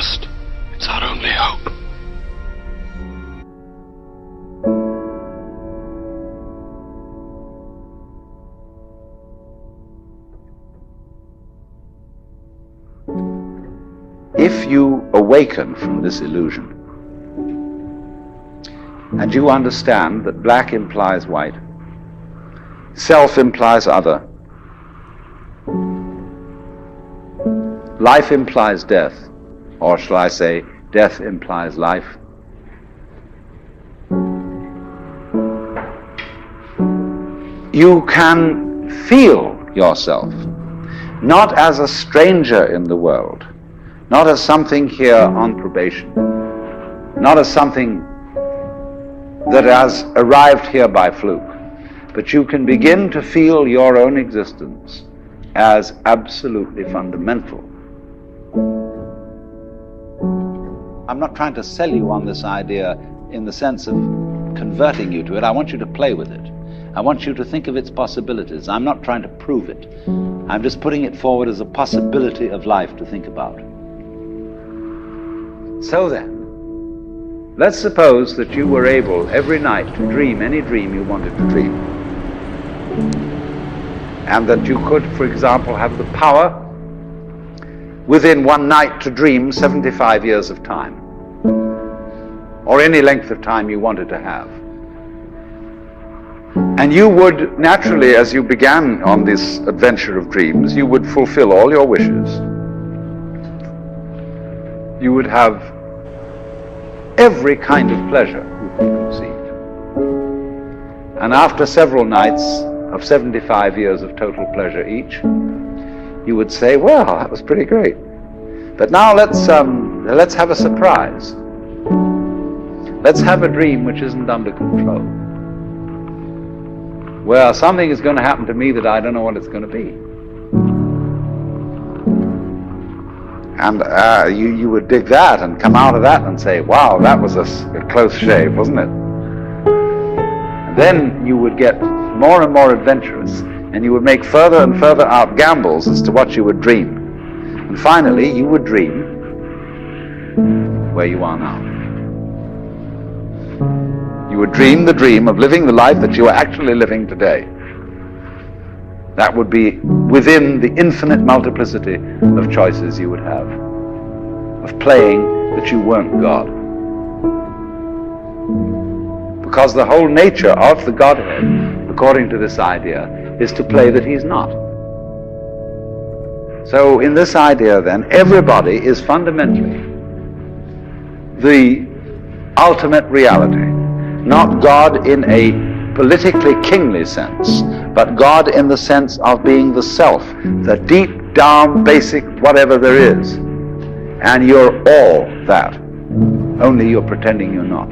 lost. It's our only hope. If you awaken from this illusion, and you understand that black implies white, self implies other, life implies death, or shall I say, death implies life, you can feel yourself not as a stranger in the world, not as something here on probation, not as something that has arrived here by fluke, but you can begin to feel your own existence as absolutely fundamental. I'm not trying to sell you on this idea in the sense of converting you to it. I want you to play with it. I want you to think of its possibilities. I'm not trying to prove it. I'm just putting it forward as a possibility of life to think about. So then, let's suppose that you were able every night to dream any dream you wanted to dream. And that you could, for example, have the power within one night to dream 75 years of time, or any length of time you wanted to have. And you would naturally, as you began on this adventure of dreams, you would fulfill all your wishes. You would have every kind of pleasure you could conceive. And after several nights of 75 years of total pleasure each, you would say, well, that was pretty great. But now let's have a surprise. Let's have a dream which isn't under control, where something is going to happen to me that I don't know what it's going to be. And you would dig that and come out of that and say, wow, that was a close shave, wasn't it? And then you would get more and more adventurous, and you would make further and further out gambles as to what you would dream. And finally, you would dream where you are now. You would dream the dream of living the life that you are actually living today. That would be within the infinite multiplicity of choices you would have, of playing that you weren't God. Because the whole nature of the Godhead, according to this idea, is to play that he's not. So in this idea then, everybody is fundamentally the ultimate reality, not God in a politically kingly sense, but God in the sense of being the self, the deep down basic whatever there is. And you're all that, only you're pretending you're not.